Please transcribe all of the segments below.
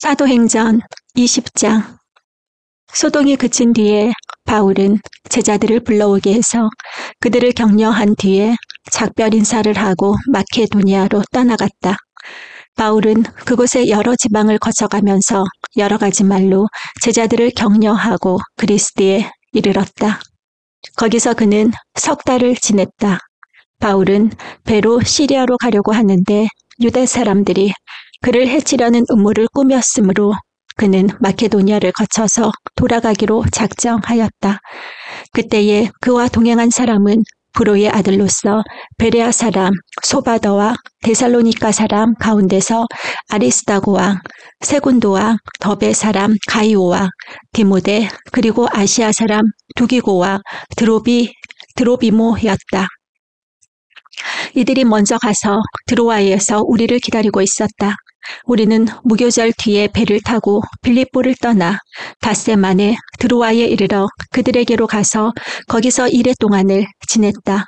사도행전 20장. 소동이 그친 뒤에 바울은 제자들을 불러오게 해서 그들을 격려한 뒤에 작별 인사를 하고 마케도니아로 떠나갔다. 바울은 그곳의 여러 지방을 거쳐가면서 여러 가지 말로 제자들을 격려하고 그리스도에 이르렀다. 거기서 그는 석 달을 지냈다. 바울은 배로 시리아로 가려고 하는데 유대 사람들이 그를 해치려는 음모를 꾸몄으므로 그는 마케도니아를 거쳐서 돌아가기로 작정하였다. 그때에 그와 동행한 사람은 브로의 아들로서 베레아 사람 소바더와 데살로니가 사람 가운데서 아리스다고와 세군도와 더베 사람 가이오와 디모데 그리고 아시아 사람 두기고와 드로비모였다. 이들이 먼저 가서 드로아에서 우리를 기다리고 있었다. 우리는 무교절 뒤에 배를 타고 빌립보를 떠나 닷새 만에 드로아에 이르러 그들에게로 가서 거기서 이레 동안을 지냈다.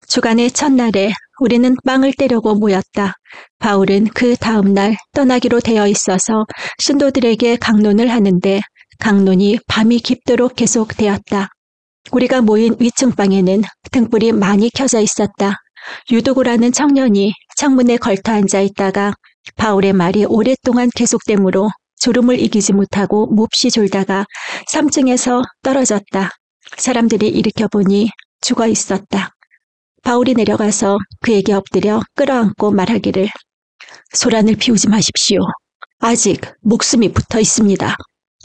주간의 첫날에 우리는 빵을 떼려고 모였다. 바울은 그 다음 날 떠나기로 되어 있어서 신도들에게 강론을 하는데 강론이 밤이 깊도록 계속되었다. 우리가 모인 위층방에는 등불이 많이 켜져 있었다. 유두고라는 청년이 창문에 걸터 앉아 있다가 바울의 말이 오랫동안 계속되므로 졸음을 이기지 못하고 몹시 졸다가 3층에서 떨어졌다. 사람들이 일으켜보니 죽어 있었다. 바울이 내려가서 그에게 엎드려 끌어안고 말하기를 소란을 피우지 마십시오. 아직 목숨이 붙어 있습니다.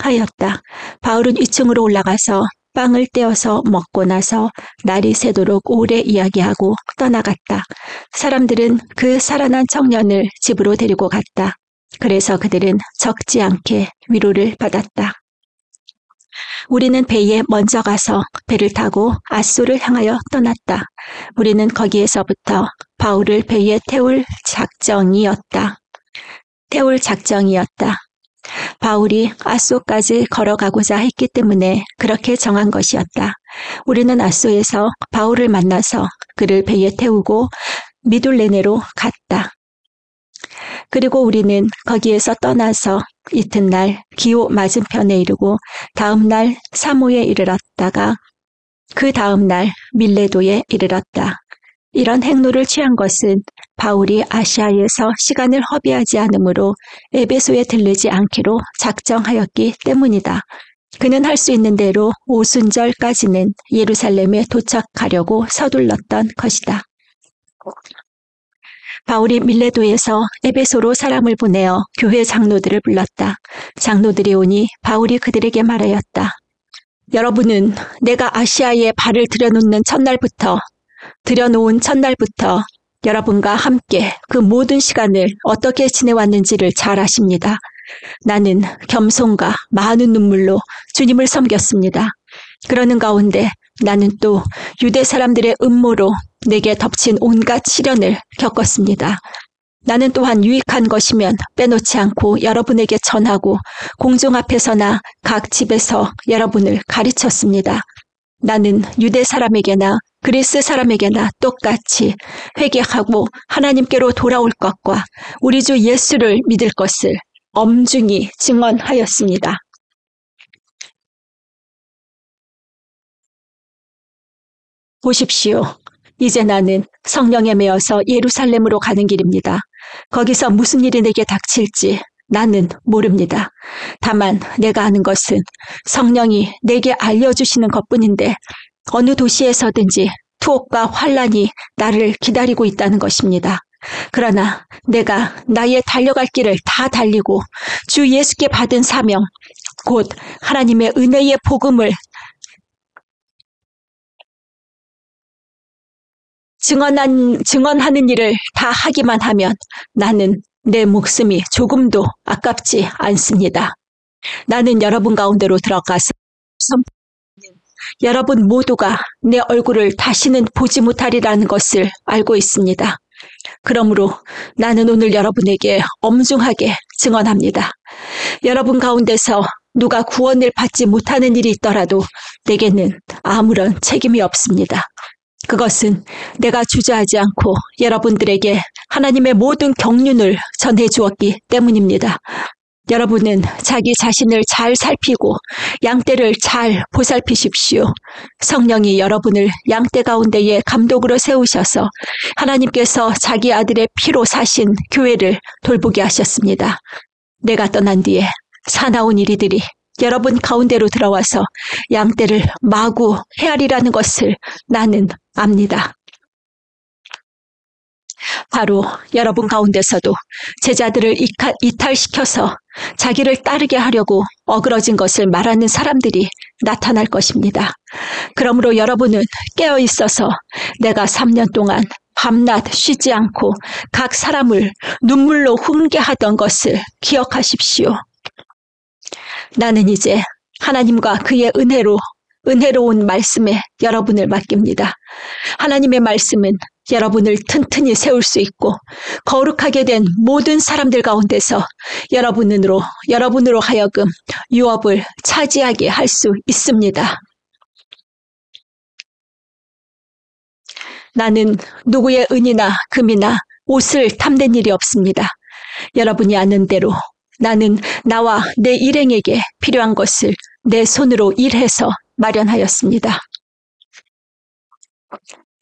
하였다. 바울은 위층으로 올라가서 빵을 떼어서 먹고 나서 날이 새도록 오래 이야기하고 떠나갔다. 사람들은 그 살아난 청년을 집으로 데리고 갔다. 그래서 그들은 적지 않게 위로를 받았다. 우리는 배에 먼저 가서 배를 타고 아소를 향하여 떠났다. 우리는 거기에서부터 바울을 배에 태울 작정이었다. 바울이 아소까지 걸어가고자 했기 때문에 그렇게 정한 것이었다. 우리는 아소에서 바울을 만나서 그를 배에 태우고 미둘레네로 갔다. 그리고 우리는 거기에서 떠나서 이튿날 기오 맞은편에 이르고 다음 날 사모에 이르렀다가 그 다음 날 밀레도에 이르렀다. 이런 행로를 취한 것은 바울이 아시아에서 시간을 허비하지 않으므로 에베소에 들르지 않기로 작정하였기 때문이다. 그는 할 수 있는 대로 오순절까지는 예루살렘에 도착하려고 서둘렀던 것이다. 바울이 밀레도에서 에베소로 사람을 보내어 교회 장로들을 불렀다. 장로들이 오니 바울이 그들에게 말하였다. 여러분은 내가 아시아에 발을 들여놓은 첫날부터 여러분과 함께 그 모든 시간을 어떻게 지내왔는지를 잘 아십니다. 나는 겸손과 많은 눈물로 주님을 섬겼습니다. 그러는 가운데 나는 또 유대 사람들의 음모로 내게 덮친 온갖 시련을 겪었습니다. 나는 또한 유익한 것이면 빼놓지 않고 여러분에게 전하고 공중 앞에서나 각 집에서 여러분을 가르쳤습니다. 나는 유대 사람에게나 그리스 사람에게나 똑같이 회개하고 하나님께로 돌아올 것과 우리 주 예수를 믿을 것을 엄중히 증언하였습니다. 보십시오. 이제 나는 성령에 매여서 예루살렘으로 가는 길입니다. 거기서 무슨 일이 내게 닥칠지 나는 모릅니다. 다만 내가 아는 것은 성령이 내게 알려주시는 것뿐인데 어느 도시에서든지 투옥과 환란이 나를 기다리고 있다는 것입니다. 그러나 내가 나의 달려갈 길을 다 달리고 주 예수께 받은 사명, 곧 하나님의 은혜의 복음을 증언하는 일을 다 하기만 하면 나는 내 목숨이 조금도 아깝지 않습니다. 나는 여러분 가운데로 들어가서 여러분 모두가 내 얼굴을 다시는 보지 못하리라는 것을 알고 있습니다. 그러므로 나는 오늘 여러분에게 엄중하게 증언합니다. 여러분 가운데서 누가 구원을 받지 못하는 일이 있더라도 내게는 아무런 책임이 없습니다. 그것은 내가 주저하지 않고 여러분들에게 하나님의 모든 경륜을 전해 주었기 때문입니다. 여러분은 자기 자신을 잘 살피고 양떼를 잘 보살피십시오. 성령이 여러분을 양떼 가운데에 감독으로 세우셔서 하나님께서 자기 아들의 피로 사신 교회를 돌보게 하셨습니다. 내가 떠난 뒤에 사나운 이리들이 여러분 가운데로 들어와서 양떼를 마구 헤아리라는 것을 나는 압니다. 바로 여러분 가운데서도 제자들을 이탈시켜서 자기를 따르게 하려고 어그러진 것을 말하는 사람들이 나타날 것입니다. 그러므로 여러분은 깨어 있어서 내가 3년 동안 밤낮 쉬지 않고 각 사람을 눈물로 훈계하던 것을 기억하십시오. 나는 이제 하나님과 그의 은혜로운 말씀에 여러분을 맡깁니다. 하나님의 말씀은 여러분을 튼튼히 세울 수 있고 거룩하게 된 모든 사람들 가운데서 여러분으로 하여금 유업을 차지하게 할 수 있습니다. 나는 누구의 은이나 금이나 옷을 탐낸 일이 없습니다. 여러분이 아는 대로 나는 나와 내 일행에게 필요한 것을 내 손으로 일해서 마련하였습니다.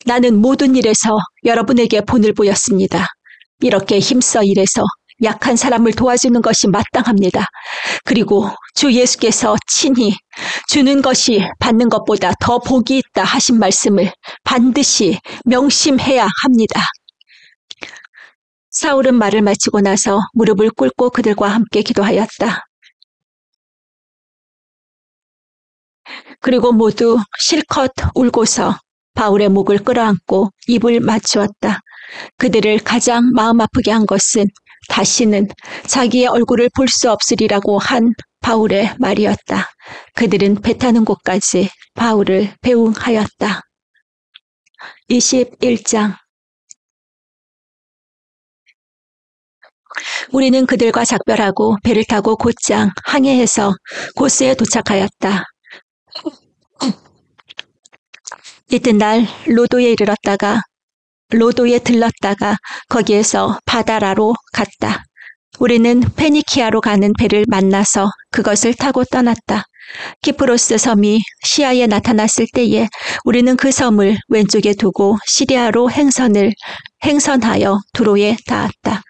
나는 모든 일에서 여러분에게 본을 보였습니다. 이렇게 힘써 일해서 약한 사람을 도와주는 것이 마땅합니다. 그리고 주 예수께서 친히 주는 것이 받는 것보다 더 복이 있다 하신 말씀을 반드시 명심해야 합니다. 사울은 말을 마치고 나서 무릎을 꿇고 그들과 함께 기도하였다. 그리고 모두 실컷 울고서 바울의 목을 끌어안고 입을 맞추었다. 그들을 가장 마음 아프게 한 것은 다시는 자기의 얼굴을 볼 수 없으리라고 한 바울의 말이었다. 그들은 배 타는 곳까지 바울을 배웅하였다. 21장. 우리는 그들과 작별하고 배를 타고 곧장 항해해서 고스에 도착하였다. 이튿날 로도에 들렀다가 거기에서 바다라로 갔다. 우리는 페니키아로 가는 배를 만나서 그것을 타고 떠났다. 키프로스 섬이 시야에 나타났을 때에 우리는 그 섬을 왼쪽에 두고 시리아로 행선하여 두로에 닿았다.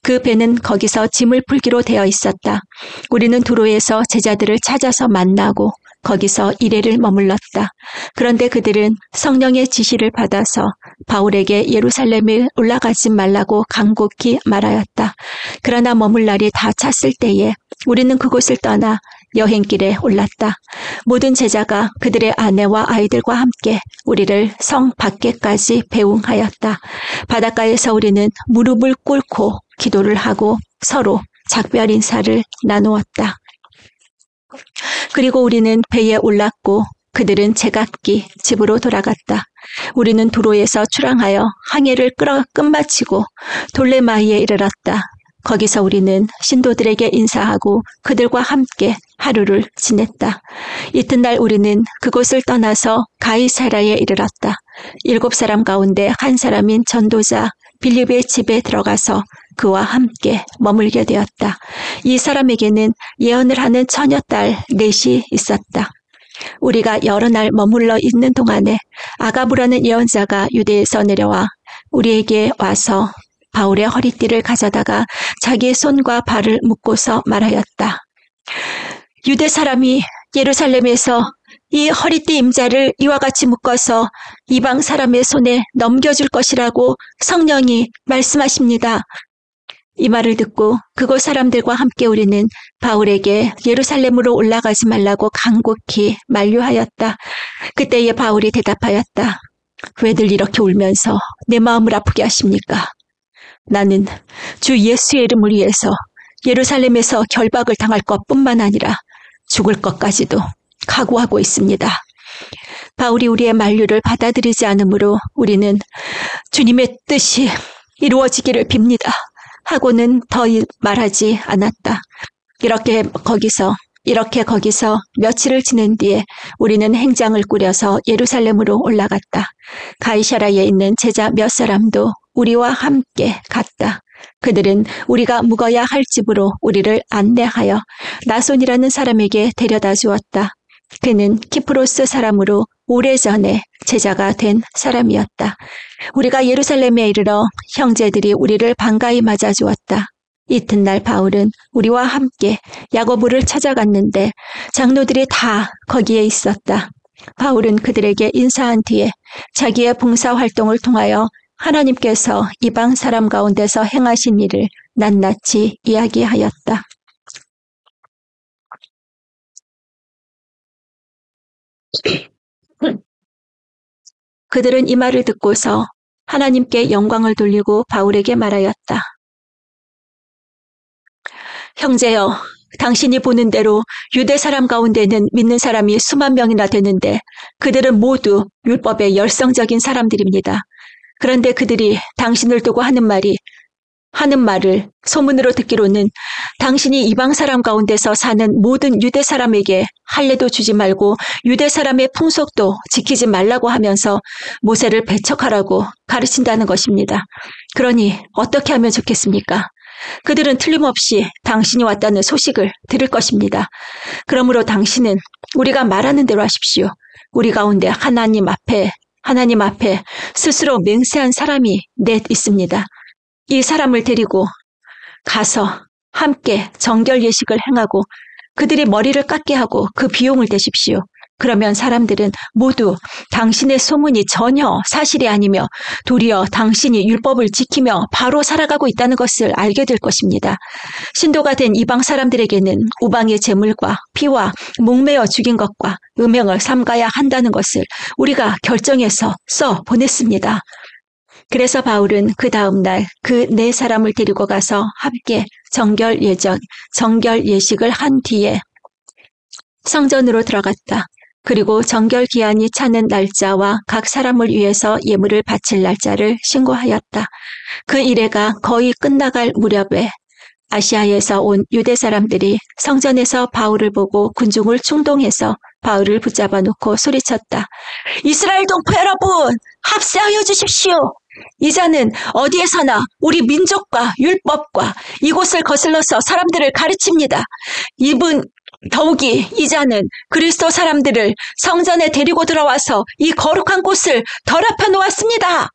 그 배는 거기서 짐을 풀기로 되어 있었다. 우리는 두로에서 제자들을 찾아서 만나고 거기서 이레를 머물렀다. 그런데 그들은 성령의 지시를 받아서 바울에게 예루살렘에 올라가지 말라고 간곡히 말하였다. 그러나 머물 날이 다 찼을 때에 우리는 그곳을 떠나 여행길에 올랐다. 모든 제자가 그들의 아내와 아이들과 함께 우리를 성 밖에까지 배웅하였다. 바닷가에서 우리는 무릎을 꿇고 기도를 하고 서로 작별 인사를 나누었다. 그리고 우리는 배에 올랐고 그들은 제각기 집으로 돌아갔다. 우리는 두로에서 출항하여 항해를 끝마치고 돌레마이에 이르렀다. 거기서 우리는 신도들에게 인사하고 그들과 함께 하루를 지냈다. 이튿날 우리는 그곳을 떠나서 가이사라에 이르렀다. 7사람 가운데 한 사람인 전도자 빌립의 집에 들어가서 그와 함께 머물게 되었다. 이 사람에게는 예언을 하는 처녀딸 넷이 있었다. 우리가 여러 날 머물러 있는 동안에 아가부라는 예언자가 유대에서 내려와 우리에게 와서 바울의 허리띠를 가져다가 자기의 손과 발을 묶고서 말하였다. 유대 사람이 예루살렘에서 이 허리띠 임자를 이와 같이 묶어서 이방 사람의 손에 넘겨줄 것이라고 성령이 말씀하십니다. 이 말을 듣고 그곳 사람들과 함께 우리는 바울에게 예루살렘으로 올라가지 말라고 간곡히 만류하였다. 그때에 바울이 대답하였다. 왜들 이렇게 울면서 내 마음을 아프게 하십니까? 나는 주 예수의 이름을 위해서 예루살렘에서 결박을 당할 것뿐만 아니라 죽을 것까지도 각오하고 있습니다. 바울이 우리의 만류를 받아들이지 않으므로 우리는 주님의 뜻이 이루어지기를 빕니다. 하고는 더 말하지 않았다. 이렇게 거기서 며칠을 지낸 뒤에 우리는 행장을 꾸려서 예루살렘으로 올라갔다. 가이사라에 있는 제자 몇 사람도 우리와 함께 갔다. 그들은 우리가 묵어야 할 집으로 우리를 안내하여 나손이라는 사람에게 데려다 주었다. 그는 키프로스 사람으로 오래전에 제자가 된 사람이었다. 우리가 예루살렘에 이르러 형제들이 우리를 반가이 맞아주었다. 이튿날 바울은 우리와 함께 야고보를 찾아갔는데 장로들이 다 거기에 있었다. 바울은 그들에게 인사한 뒤에 자기의 봉사활동을 통하여 하나님께서 이방 사람 가운데서 행하신 일을 낱낱이 이야기하였다. 그들은 이 말을 듣고서 하나님께 영광을 돌리고 바울에게 말하였다. 형제여, 당신이 보는 대로 유대 사람 가운데는 믿는 사람이 수만 명이나 되는데 그들은 모두 율법의 열성적인 사람들입니다. 그런데 그들이 당신을 두고 하는 말을 소문으로 듣기로는 당신이 이방 사람 가운데서 사는 모든 유대 사람에게 할례도 주지 말고 유대 사람의 풍속도 지키지 말라고 하면서 모세를 배척하라고 가르친다는 것입니다. 그러니 어떻게 하면 좋겠습니까? 그들은 틀림없이 당신이 왔다는 소식을 들을 것입니다. 그러므로 당신은 우리가 말하는 대로 하십시오. 우리 가운데 하나님 앞에 스스로 맹세한 사람이 넷 있습니다. 이 사람을 데리고 가서 함께 정결 예식을 행하고 그들이 머리를 깎게 하고 그 비용을 대십시오. 그러면 사람들은 모두 당신의 소문이 전혀 사실이 아니며 도리어 당신이 율법을 지키며 바로 살아가고 있다는 것을 알게 될 것입니다. 신도가 된 이방 사람들에게는 우방의 제물과 피와 목매어 죽인 것과 음행을 삼가야 한다는 것을 우리가 결정해서 써 보냈습니다. 그래서 바울은 그 다음 날 그 네 사람을 데리고 가서 함께 정결 예식을 한 뒤에 성전으로 들어갔다. 그리고 정결 기한이 차는 날짜와 각 사람을 위해서 예물을 바칠 날짜를 신고하였다. 그 일회가 거의 끝나갈 무렵에 아시아에서 온 유대 사람들이 성전에서 바울을 보고 군중을 충동해서 바울을 붙잡아 놓고 소리쳤다. 이스라엘 동포 여러분, 합세하여 주십시오. 이 자는 어디에서나 우리 민족과 율법과 이곳을 거슬러서 사람들을 가르칩니다. 더욱이 이 자는 그리스도 사람들을 성전에 데리고 들어와서 이 거룩한 곳을 더럽혀 놓았습니다.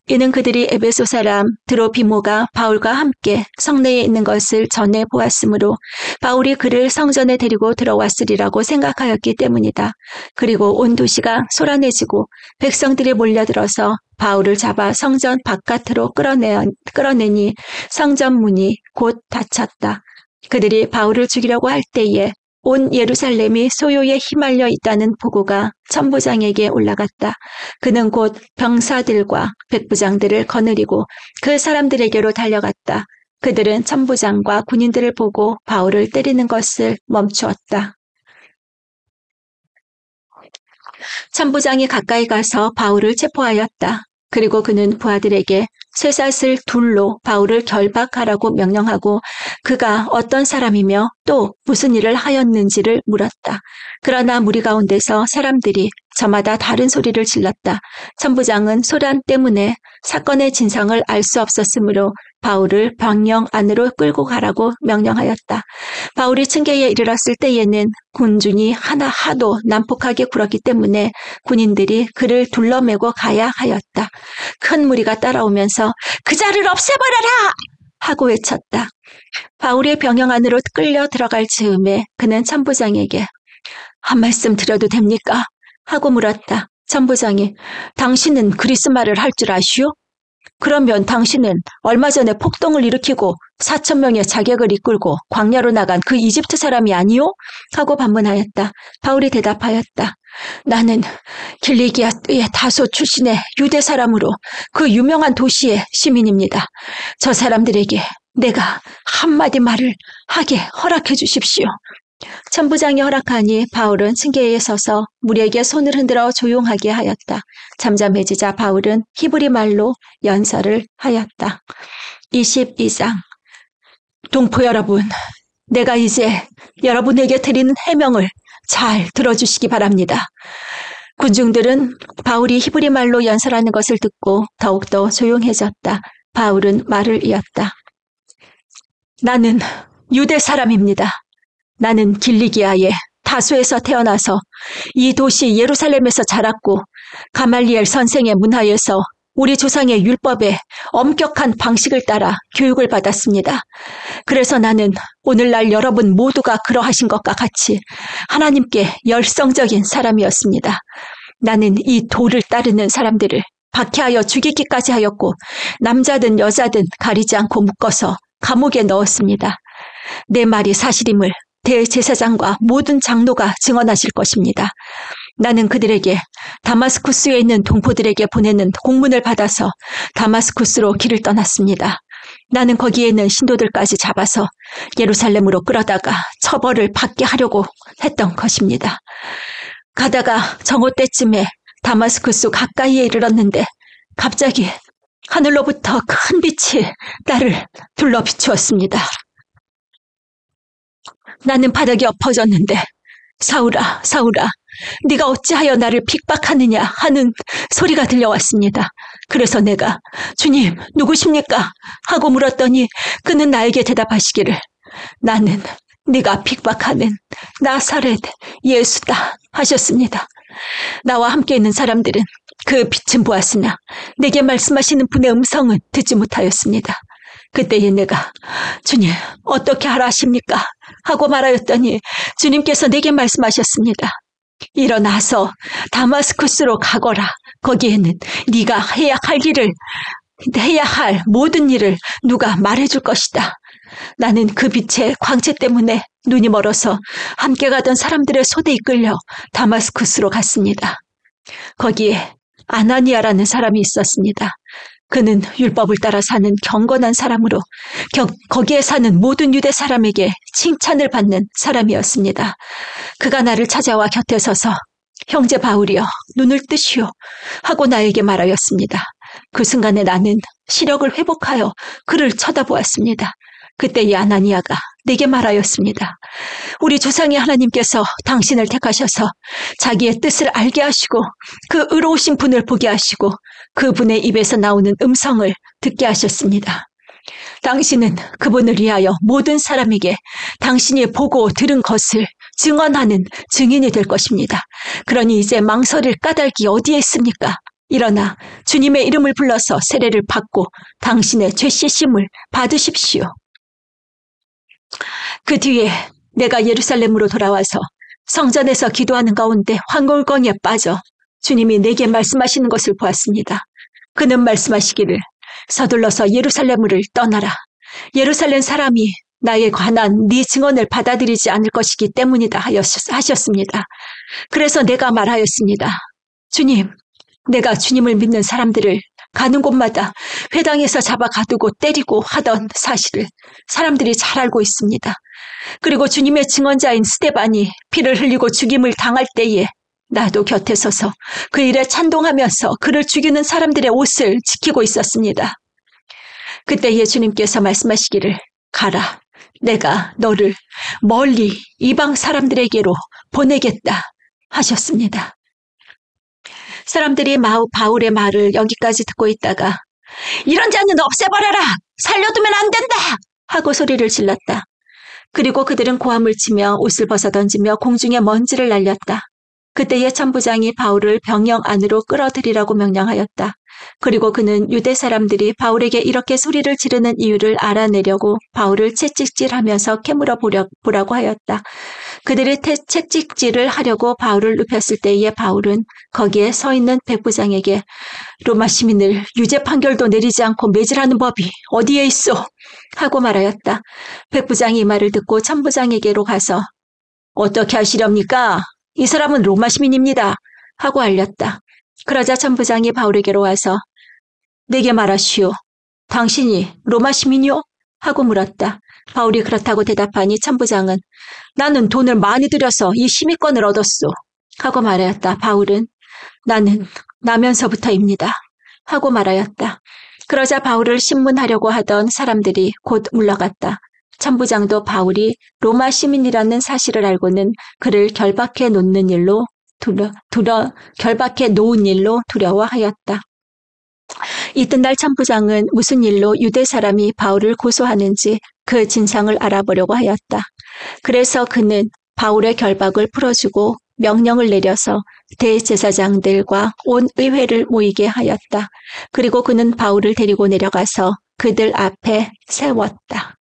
이는 그들이 에베소 사람 드로비모가 바울과 함께 성내에 있는 것을 전해 보았으므로 바울이 그를 성전에 데리고 들어왔으리라고 생각하였기 때문이다. 그리고 온 도시가 소란해지고 백성들이 몰려들어서 바울을 잡아 성전 바깥으로 끌어내니 성전 문이 곧 닫혔다. 그들이 바울을 죽이려고 할 때에 온 예루살렘이 소요에 휘말려 있다는 보고가 천부장에게 올라갔다. 그는 곧 병사들과 백부장들을 거느리고 그 사람들에게로 달려갔다. 그들은 천부장과 군인들을 보고 바울을 때리는 것을 멈추었다. 천부장이 가까이 가서 바울을 체포하였다. 그리고 그는 부하들에게 쇠사슬 둘로 바울을 결박하라고 명령하고 그가 어떤 사람이며 또 무슨 일을 하였는지를 물었다. 그러나 무리 가운데서 사람들이 저마다 다른 소리를 질렀다. 천부장은 소란 때문에 사건의 진상을 알 수 없었으므로 바울을 병영 안으로 끌고 가라고 명령하였다. 바울이 층계에 이르렀을 때에는 군중이 하도 난폭하게 굴었기 때문에 군인들이 그를 둘러매고 가야 하였다. 큰 무리가 따라오면서 그 자를 없애버려라! 하고 외쳤다. 바울이 병영 안으로 끌려 들어갈 즈음에 그는 천부장에게 한 말씀 드려도 됩니까? 하고 물었다. 천부장이 당신은 그리스 말을 할 줄 아시오? 그러면 당신은 얼마 전에 폭동을 일으키고 4,000명의 자객을 이끌고 광야로 나간 그 이집트 사람이 아니오? 하고 반문하였다. 바울이 대답하였다. 나는 길리기아의 다소 출신의 유대 사람으로 그 유명한 도시의 시민입니다. 저 사람들에게 내가 한마디 말을 하게 허락해 주십시오. 천부장이 허락하니 바울은 층계에 서서 무리에게 손을 흔들어 조용하게 하였다. 잠잠해지자 바울은 히브리 말로 연설을 하였다. 22장 동포 여러분, 내가 이제 여러분에게 드리는 해명을 잘 들어주시기 바랍니다. 군중들은 바울이 히브리 말로 연설하는 것을 듣고 더욱더 조용해졌다. 바울은 말을 이었다. 나는 유대 사람입니다. 나는 길리기아의 다소에서 태어나서 이 도시 예루살렘에서 자랐고 가말리엘 선생의 문화에서 우리 조상의 율법에 엄격한 방식을 따라 교육을 받았습니다. 그래서 나는 오늘날 여러분 모두가 그러하신 것과 같이 하나님께 열성적인 사람이었습니다. 나는 이 도를 따르는 사람들을 박해하여 죽이기까지 하였고 남자든 여자든 가리지 않고 묶어서 감옥에 넣었습니다. 내 말이 사실임을 대제사장과 모든 장로가 증언하실 것입니다. 나는 그들에게 다마스쿠스에 있는 동포들에게 보내는 공문을 받아서 다마스쿠스로 길을 떠났습니다. 나는 거기에 있는 신도들까지 잡아서 예루살렘으로 끌어다가 처벌을 받게 하려고 했던 것입니다. 가다가 정오 때쯤에 다마스쿠스 가까이에 이르렀는데 갑자기 하늘로부터 큰 빛이 나를 둘러 비추었습니다. 나는 바닥에 엎어졌는데 사울아, 사울아, 네가 어찌하여 나를 핍박하느냐 하는 소리가 들려왔습니다. 그래서 내가 주님 누구십니까? 하고 물었더니 그는 나에게 대답하시기를 나는 네가 핍박하는 나사렛 예수다 하셨습니다. 나와 함께 있는 사람들은 그 빛은 보았으나 내게 말씀하시는 분의 음성은 듣지 못하였습니다. 그때에 내가 주님 어떻게 하라 하십니까? 하고 말하였더니 주님께서 내게 말씀하셨습니다. 일어나서 다마스쿠스로 가거라. 거기에는 네가 해야 할 모든 일을 누가 말해줄 것이다. 나는 그 빛의 광채 때문에 눈이 멀어서 함께 가던 사람들의 손에 이끌려 다마스쿠스로 갔습니다. 거기에 아나니아라는 사람이 있었습니다. 그는 율법을 따라 사는 경건한 사람으로 거기에 사는 모든 유대 사람에게 칭찬을 받는 사람이었습니다. 그가 나를 찾아와 곁에 서서 형제 바울이여 눈을 뜨시오 하고 나에게 말하였습니다. 그 순간에 나는 시력을 회복하여 그를 쳐다보았습니다. 그때 이 아나니아가 내게 말하였습니다. 우리 조상의 하나님께서 당신을 택하셔서 자기의 뜻을 알게 하시고 그 의로우신 분을 보게 하시고 그분의 입에서 나오는 음성을 듣게 하셨습니다. 당신은 그분을 위하여 모든 사람에게 당신이 보고 들은 것을 증언하는 증인이 될 것입니다. 그러니 이제 망설일 까닭이 어디에 있습니까? 일어나 주님의 이름을 불러서 세례를 받고 당신의 죄 씻음을 받으십시오. 그 뒤에 내가 예루살렘으로 돌아와서 성전에서 기도하는 가운데 황홀광에 빠져 주님이 내게 말씀하시는 것을 보았습니다. 그는 말씀하시기를 서둘러서 예루살렘을 떠나라. 예루살렘 사람이 나에 관한 네 증언을 받아들이지 않을 것이기 때문이다 하셨습니다. 그래서 내가 말하였습니다. 주님, 내가 주님을 믿는 사람들을 가는 곳마다 회당에서 잡아 가두고 때리고 하던 사실을 사람들이 잘 알고 있습니다. 그리고 주님의 증언자인 스데반이 피를 흘리고 죽임을 당할 때에 나도 곁에 서서 그 일에 찬동하면서 그를 죽이는 사람들의 옷을 지키고 있었습니다. 그때 예수님께서 말씀하시기를 가라. 내가 너를 멀리 이방 사람들에게로 보내겠다 하셨습니다. 사람들이 바울의 말을 여기까지 듣고 있다가 이런 자는 없애버려라! 살려두면 안 된다! 하고 소리를 질렀다. 그리고 그들은 고함을 치며 옷을 벗어던지며 공중에 먼지를 날렸다. 그때의 천부장이 바울을 병영 안으로 끌어들이라고 명령하였다. 그리고 그는 유대 사람들이 바울에게 이렇게 소리를 지르는 이유를 알아내려고 바울을 채찍질하면서 캐물어 보라고 하였다. 그들이 채찍질을 하려고 바울을 눕혔을 때에 바울은 거기에 서 있는 백부장에게 로마 시민을 유죄 판결도 내리지 않고 매질하는 법이 어디에 있어? 하고 말하였다. 백부장이 이 말을 듣고 천부장에게로 가서 어떻게 하시렵니까? 이 사람은 로마 시민입니다. 하고 알렸다. 그러자 천부장이 바울에게로 와서 내게 말하시오. 당신이 로마 시민이요? 하고 물었다. 바울이 그렇다고 대답하니 천부장은 나는 돈을 많이 들여서 이 시민권을 얻었소. 하고 말하였다. 바울은 나는 나면서부터입니다. 하고 말하였다. 그러자 바울을 신문하려고 하던 사람들이 곧 물러갔다. 천부장도 바울이 로마 시민이라는 사실을 알고는 그를 결박해 놓은 일로 두려워하였다. 이튿날 천부장은 무슨 일로 유대 사람이 바울을 고소하는지 그 진상을 알아보려고 하였다. 그래서 그는 바울의 결박을 풀어주고 명령을 내려서 대제사장들과 온 의회를 모이게 하였다. 그리고 그는 바울을 데리고 내려가서 그들 앞에 세웠다.